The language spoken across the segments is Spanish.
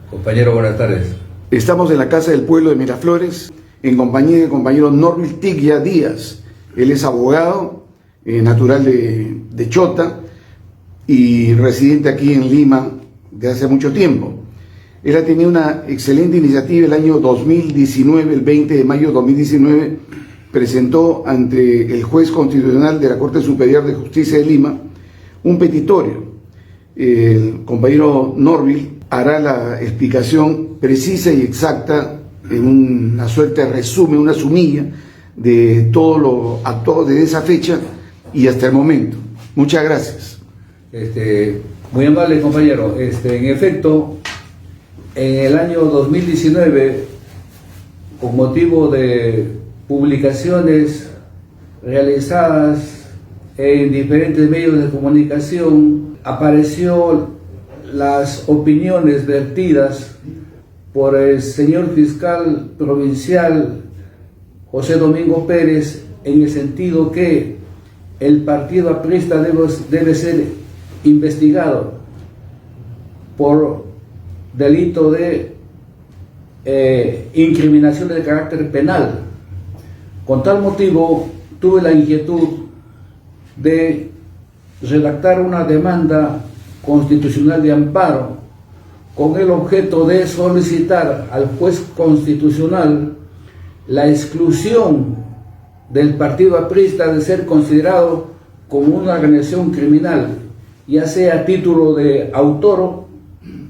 Compañero, buenas tardes. Estamos en la Casa del Pueblo de Miraflores en compañía del compañero Norville Tiglia Díaz. Él es abogado, natural de Chota y residente aquí en Lima de hace mucho tiempo. Él ha tenido una excelente iniciativa el año 2019, el 20 de mayo de 2019, presentó ante el juez constitucional de la Corte Superior de Justicia de Lima un petitorio. El compañero Norville hará la explicación precisa y exacta en una suerte de resumen, una sumilla de todo lo actuado desde esa fecha y hasta el momento. Muchas gracias. Muy amable, compañero. En efecto, en el año 2019, con motivo de publicaciones realizadas en diferentes medios de comunicación, apareció las opiniones vertidas por el señor fiscal provincial José Domingo Pérez en el sentido que el partido aprista debe ser investigado por delito de incriminación de carácter penal. Con tal motivo tuve la inquietud de redactar una demanda constitucional de amparo con el objeto de solicitar al juez constitucional la exclusión del partido aprista de ser considerado como una organización criminal, ya sea a título de autor,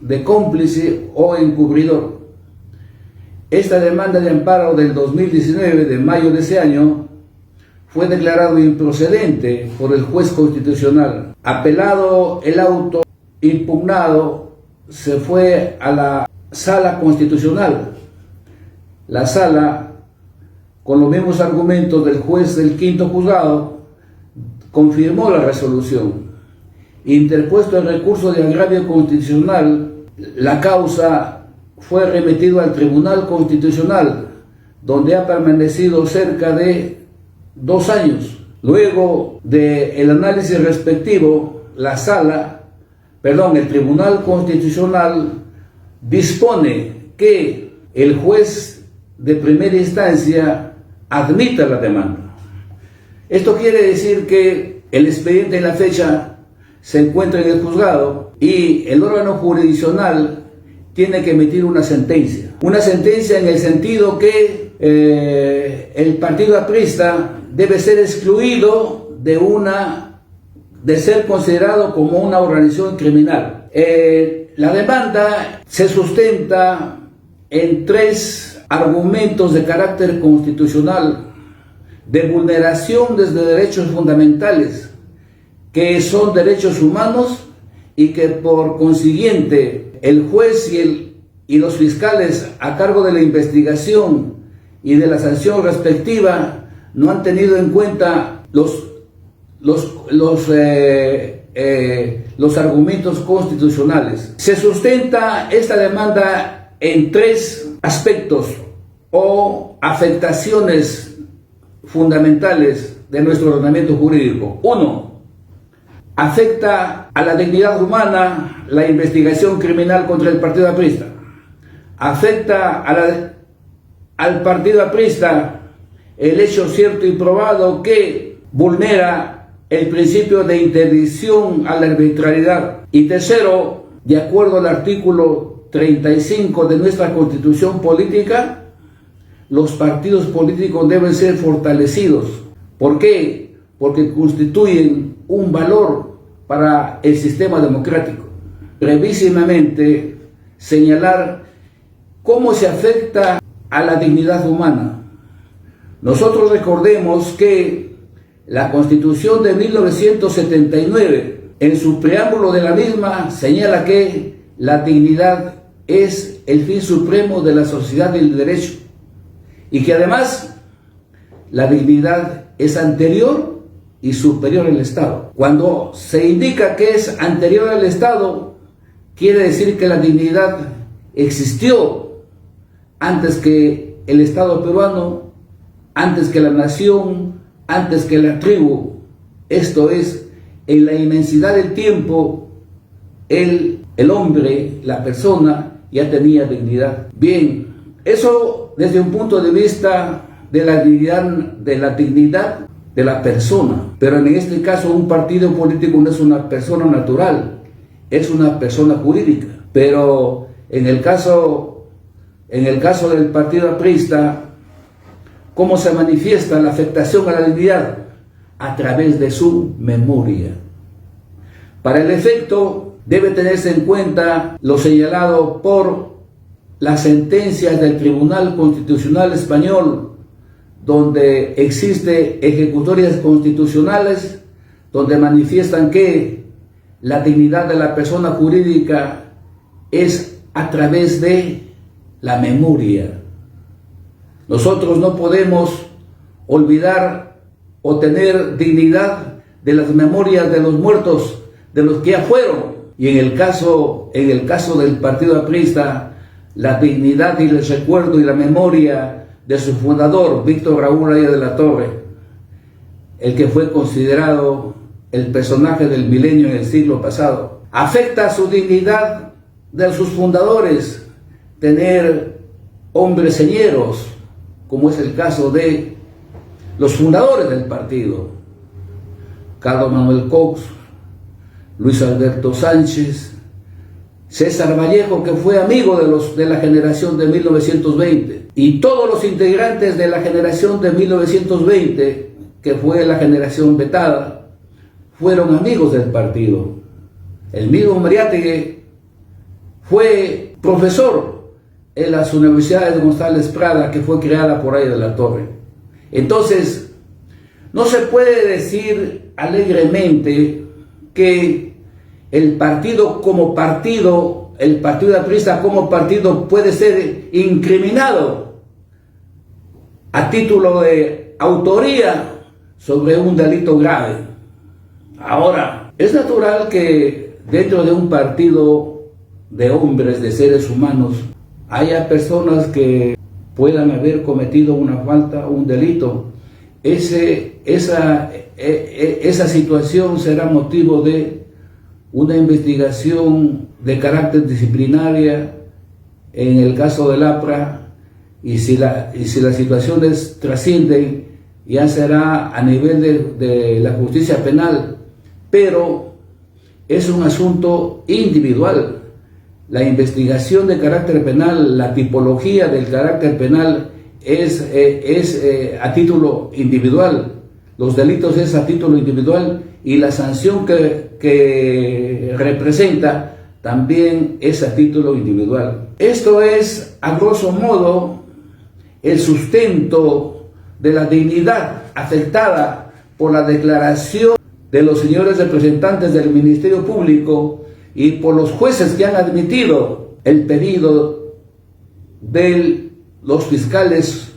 de cómplice o encubridor. Esta demanda de amparo del 2019, de mayo de ese año, fue declarado improcedente por el juez constitucional. Apelado el auto impugnado, se fue a la sala constitucional. La sala, con los mismos argumentos del juez del quinto juzgado, confirmó la resolución. Interpuesto el recurso de agravio constitucional, la causa fue remitida al Tribunal Constitucional, donde ha permanecido cerca de 2 años. Luego del análisis respectivo, el Tribunal Constitucional dispone que el juez de primera instancia admita la demanda. Esto quiere decir que el expediente en la fecha se encuentra en el juzgado y el órgano jurisdiccional tiene que emitir una sentencia. Una sentencia en el sentido que el partido aprista debe ser excluido de ser considerado como una organización criminal. La demanda se sustenta en 3 argumentos de carácter constitucional de vulneración de derechos fundamentales, que son derechos humanos y que por consiguiente el juez y los fiscales a cargo de la investigación y de la sanción respectiva no han tenido en cuenta los argumentos constitucionales. Se sustenta esta demanda en 3 aspectos o afectaciones fundamentales de nuestro ordenamiento jurídico. 1. Afecta a la dignidad humana la investigación criminal contra el partido aprista. Afecta al partido aprista el hecho cierto y probado que vulnera el principio de interdicción a la arbitrariedad. Y tercero, de acuerdo al artículo 35 de nuestra Constitución Política, los partidos políticos deben ser fortalecidos. ¿Por qué? Porque constituyen un valor para el sistema democrático. Brevísimamente, señalar cómo se afecta a la dignidad humana. Nosotros recordemos que la Constitución de 1979, en su preámbulo de la misma, señala que la dignidad es el fin supremo de la sociedad del derecho y que además la dignidad es anterior y superior al Estado. Cuando se indica que es anterior al Estado, quiere decir que la dignidad existió antes que el Estado peruano, antes que la nación, antes que la tribu. Esto es, en la inmensidad del tiempo, el hombre, la persona, ya tenía dignidad. Bien, eso desde un punto de vista de la dignidad de la persona, pero en este caso un partido político no es una persona natural, es una persona jurídica. Pero en el caso del partido aprista, ¿cómo se manifiesta la afectación a la dignidad? A través de su memoria. Para el efecto, debe tenerse en cuenta lo señalado por las sentencias del Tribunal Constitucional Español, donde existe ejecutorias constitucionales, donde manifiestan que la dignidad de la persona jurídica es a través de la memoria. Nosotros no podemos olvidar o tener dignidad de las memorias de los muertos, de los que ya fueron. Y en el caso del partido aprista, la dignidad y el recuerdo y la memoria de su fundador, Víctor Raúl Reyes de la Torre, el que fue considerado el personaje del milenio en el siglo pasado. Afecta su dignidad de sus fundadores tener hombres señeros, como es el caso de los fundadores del partido, Carlos Manuel Cox, Luis Alberto Sánchez, César Vallejo, que fue amigo de la generación de 1920, y todos los integrantes de la generación de 1920, que fue la generación vetada, fueron amigos del partido. El mismo Mariátegui fue profesor en las universidades de González Prada, que fue creada por Reyes de la Torre. Entonces, no se puede decir alegremente que el partido como partido, el partido aprista como partido puede ser incriminado a título de autoría sobre un delito grave. Ahora, es natural que dentro de un partido de hombres, de seres humanos, haya personas que puedan haber cometido una falta, un delito. Esa situación será motivo de una investigación de carácter disciplinaria en el caso del APRA, y si las situaciones trascienden, ya será a nivel de la justicia penal, pero es un asunto individual. La investigación de carácter penal, la tipología del carácter penal es a título individual. Los delitos es a título individual, y la sanción que representa también es a título individual. Esto es, a grosso modo, el sustento de la dignidad afectada por la declaración de los señores representantes del Ministerio Público y por los jueces que han admitido el pedido de los fiscales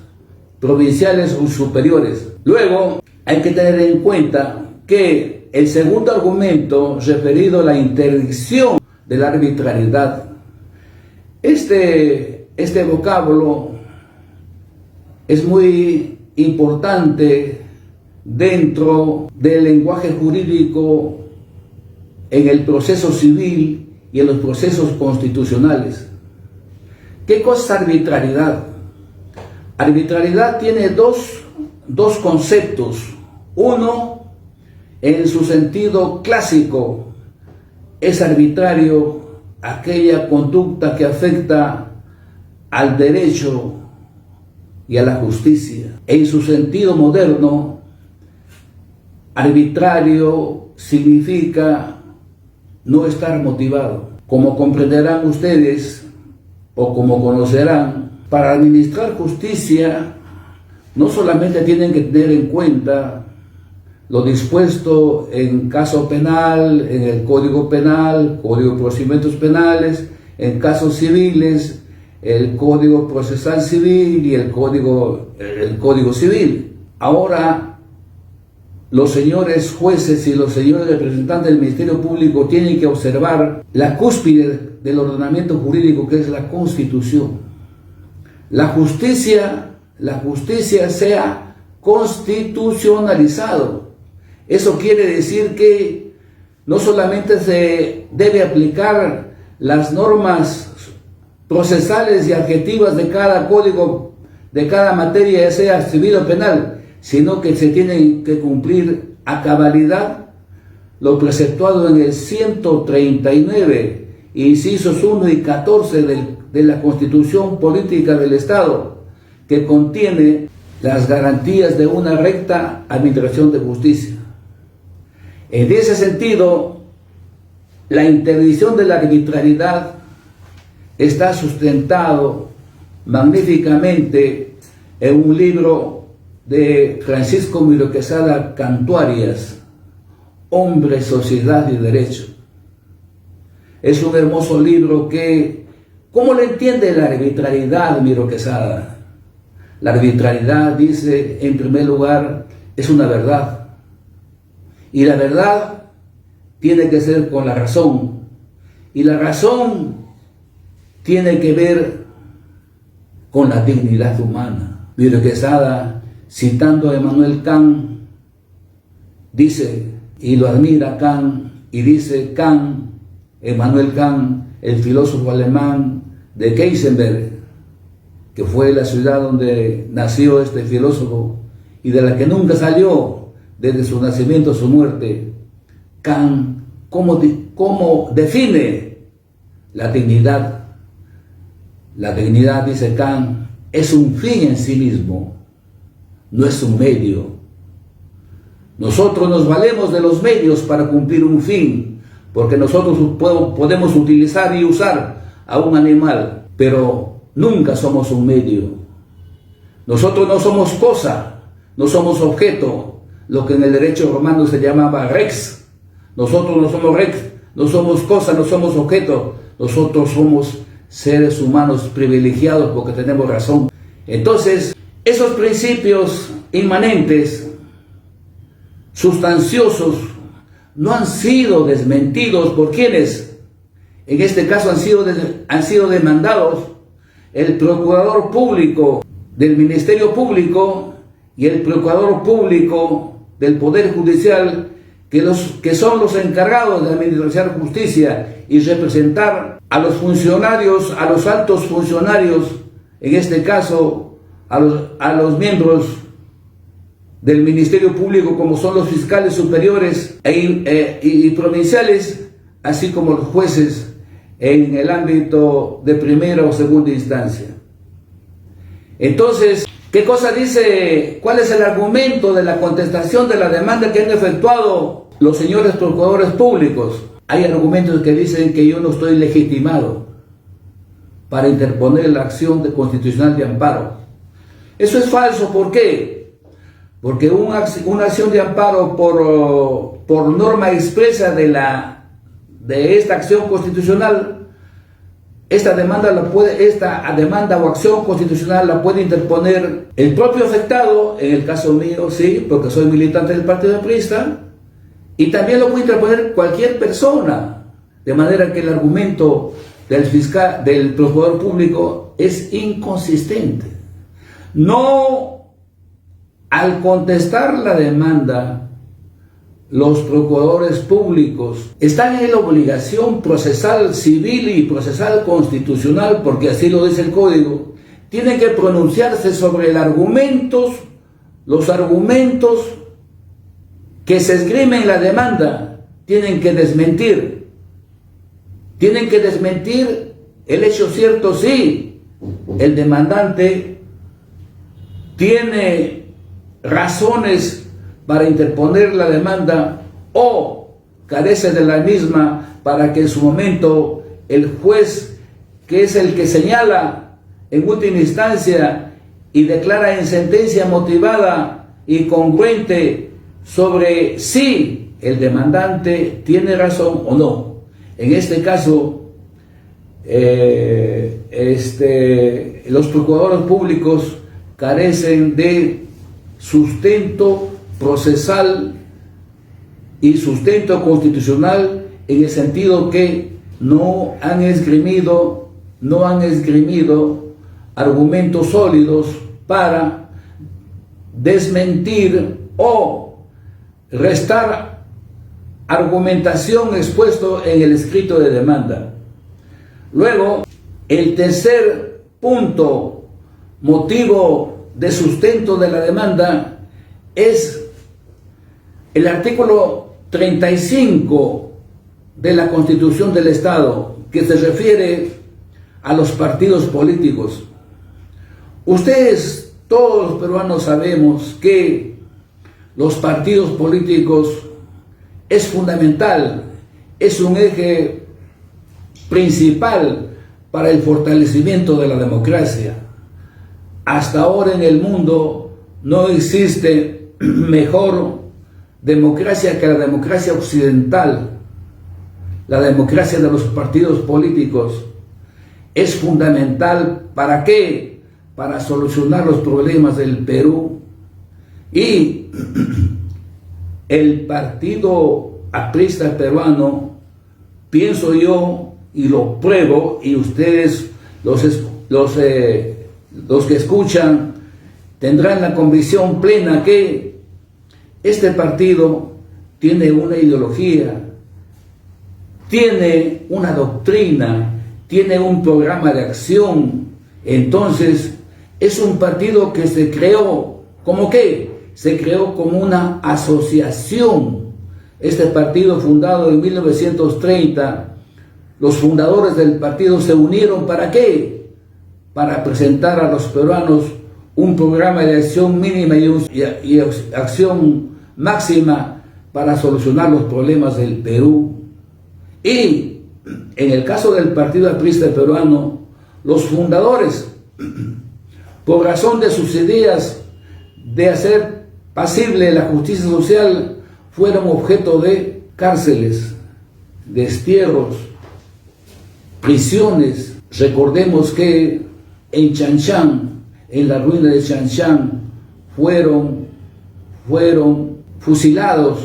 provinciales o superiores. Luego, hay que tener en cuenta que el segundo argumento, referido a la interdicción de la arbitrariedad, este vocábulo es muy importante dentro del lenguaje jurídico en el proceso civil y en los procesos constitucionales. ¿Qué cosa es arbitrariedad? Arbitrariedad tiene dos conceptos. Uno, en su sentido clásico, es arbitrario aquella conducta que afecta al derecho y a la justicia. En su sentido moderno, arbitrario significa no estar motivado. Como comprenderán ustedes, o como conocerán, para administrar justicia no solamente tienen que tener en cuenta lo dispuesto en caso penal, en el Código Penal, Código de Procedimientos Penales, en casos civiles, el Código Procesal Civil y el Código Civil. Ahora, los señores jueces y los señores representantes del Ministerio Público tienen que observar la cúspide del ordenamiento jurídico, que es la Constitución. La justicia se ha constitucionalizado. Eso quiere decir que no solamente se debe aplicar las normas procesales y adjetivas de cada código, de cada materia, ya sea civil o penal, sino que se tienen que cumplir a cabalidad lo preceptuado en el 139, incisos 1 y 14 de la Constitución Política del Estado, que contiene las garantías de una recta administración de justicia. En ese sentido, la interdicción de la arbitrariedad está sustentado magníficamente en un libro de Francisco Miro Quesada Cantuarias, Hombre, Sociedad y Derecho. Es un hermoso libro que, ¿cómo le entiende la arbitrariedad, Miro Quesada? La arbitrariedad, dice, en primer lugar, es una verdad. Y la verdad tiene que ser con la razón. Y la razón tiene que ver con la dignidad humana. Miro Quesada, citando a Immanuel Kant, dice, y lo admira Kant, y dice Kant, Immanuel Kant, el filósofo alemán de Heisenberg, que fue la ciudad donde nació este filósofo y de la que nunca salió desde su nacimiento a su muerte. Kant, ¿cómo define la dignidad? La dignidad, dice Kant, es un fin en sí mismo, no es un medio. Nosotros nos valemos de los medios para cumplir un fin, porque nosotros podemos utilizar y usar a un animal, pero nunca somos un medio. Nosotros no somos cosa, no somos objeto, lo que en el derecho romano se llamaba rex. Nosotros no somos rex, no somos cosa, no somos objeto. Nosotros somos seres humanos privilegiados porque tenemos razón. Entonces, esos principios inmanentes, sustanciosos, no han sido desmentidos por quienes, en este caso han sido demandados el procurador público del Ministerio Público y el procurador público del Poder Judicial, que son los encargados de administrar justicia y representar a los funcionarios, a los altos funcionarios, en este caso a los miembros del Ministerio Público, como son los fiscales superiores y provinciales, así como los jueces en el ámbito de primera o segunda instancia. Entonces, ¿qué cosa dice? ¿Cuál es el argumento de la contestación de la demanda que han efectuado los señores procuradores públicos? Hay argumentos que dicen que yo no estoy legitimado para interponer la acción constitucional de amparo. Eso es falso. ¿Por qué? Porque una acción de amparo por norma expresa de esta acción constitucional, esta demanda o acción constitucional la puede interponer el propio afectado, en el caso mío, sí, porque soy militante del Partido Aprista, y también lo puede interponer cualquier persona, de manera que el argumento del procurador público es inconsistente. No. Al contestar la demanda, los procuradores públicos están en la obligación procesal civil y procesal constitucional, porque así lo dice el Código, tienen que pronunciarse sobre los argumentos que se esgrimen en la demanda, tienen que desmentir el hecho cierto si el demandante tiene razones para interponer la demanda o carece de la misma, para que en su momento el juez, que es el que señala en última instancia y declara en sentencia motivada y congruente sobre si el demandante tiene razón o no. En este caso, los procuradores públicos carecen de sustento procesal y sustento constitucional, en el sentido que no han esgrimido argumentos sólidos para desmentir o restar argumentación expuesto en el escrito de demanda. Luego, El tercer punto, motivo de sustento de la demanda, es el artículo 35 de la Constitución del Estado, que se refiere a los partidos políticos. Ustedes, todos los peruanos, sabemos que los partidos políticos es fundamental, es un eje principal para el fortalecimiento de la democracia. Hasta ahora en el mundo no existe mejor democracia que la democracia occidental. La democracia de los partidos políticos es fundamental. ¿Para qué? Para solucionar los problemas del Perú. Y el Partido Aprista Peruano, pienso yo, y lo pruebo, y ustedes, los que escuchan, tendrán la convicción plena que este partido tiene una ideología, tiene una doctrina, tiene un programa de acción. Entonces, es un partido que se creó, ¿cómo qué? Se creó como una asociación. Este partido, fundado en 1930, los fundadores del partido se unieron, ¿para qué? Para presentar a los peruanos un programa de acción mínima y acción máxima para solucionar los problemas del Perú. Y en el caso del Partido Aprista Peruano, los fundadores, por razón de sus ideas de hacer pasible la justicia social, fueron objeto de cárceles, destierros, prisiones. Recordemos que en Chanchan, en la ruina de Chanchan, fueron fusilados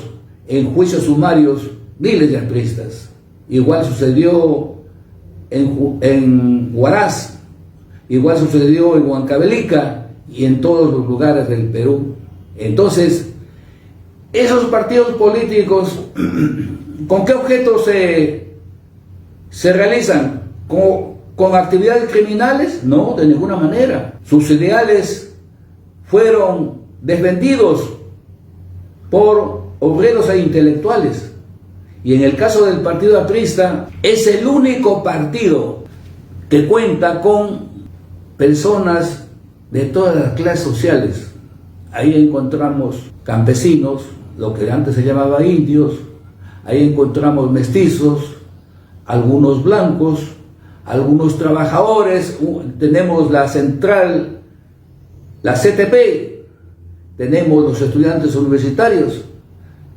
en juicios sumarios miles de apristas. Igual sucedió en Huaraz, igual sucedió en Huancavelica y en todos los lugares del Perú. Entonces, esos partidos políticos, ¿con qué objeto se realizan? ¿Con actividades criminales? No, de ninguna manera. Sus ideales fueron defendidos por obreros e intelectuales. Y en el caso del Partido Aprista, es el único partido que cuenta con personas de todas las clases sociales. Ahí encontramos campesinos, lo que antes se llamaba indios, ahí encontramos mestizos, algunos blancos, algunos trabajadores. Tenemos la central, la CTP, tenemos los estudiantes universitarios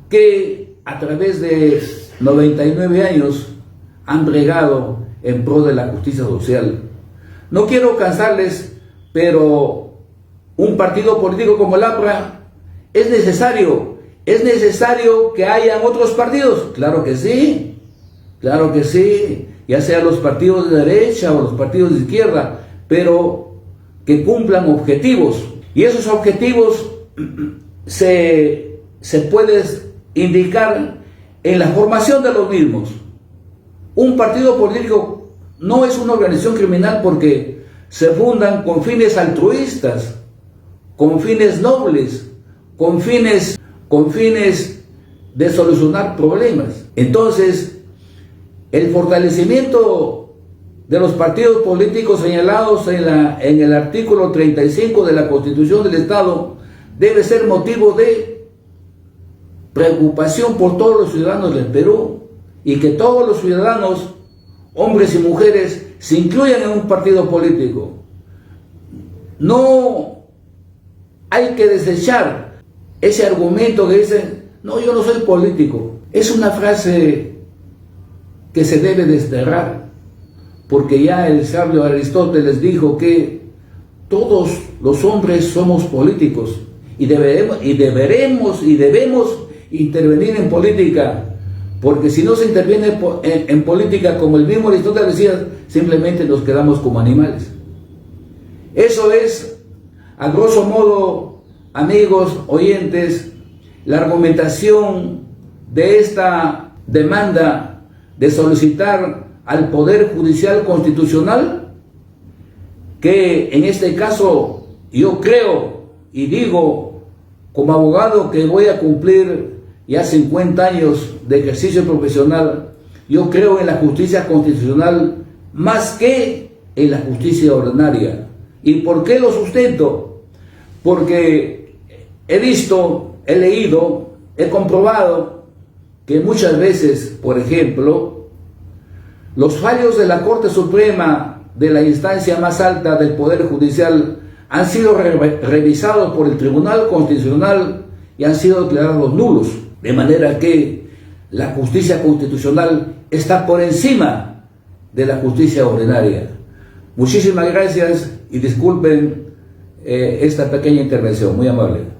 que a través de 99 años han bregado en pro de la justicia social. No quiero cansarles, pero un partido político como el APRA es necesario que hayan otros partidos. Claro que sí, ya sean los partidos de derecha o los partidos de izquierda, pero que cumplan objetivos. Y esos objetivos se pueden indicar en la formación de los mismos. Un partido político no es una organización criminal porque se fundan con fines altruistas, con fines nobles, con fines de solucionar problemas. Entonces, el fortalecimiento de los partidos políticos señalados en el artículo 35 de la Constitución del Estado debe ser motivo de preocupación por todos los ciudadanos del Perú, y que todos los ciudadanos, hombres y mujeres, se incluyan en un partido político. No hay que desechar ese argumento que dicen, no, yo no soy político. Es una frase que se debe desterrar, porque ya el sabio Aristóteles dijo que todos los hombres somos políticos y debemos intervenir en política, porque si no se interviene en política, como el mismo Aristóteles decía, simplemente nos quedamos como animales. Eso es, a grosso modo, amigos oyentes, la argumentación de esta demanda de solicitar al Poder Judicial Constitucional que en este caso yo creo y digo como abogado que voy a cumplir ya 50 años de ejercicio profesional, yo creo en la justicia constitucional más que en la justicia ordinaria. ¿Y por qué lo sustento? Porque he visto, he leído, he comprobado que muchas veces, por ejemplo, los fallos de la Corte Suprema, de la instancia más alta del Poder Judicial, han sido revisados por el Tribunal Constitucional y han sido declarados nulos. De manera que la justicia constitucional está por encima de la justicia ordinaria. Muchísimas gracias y disculpen esta pequeña intervención, muy amable.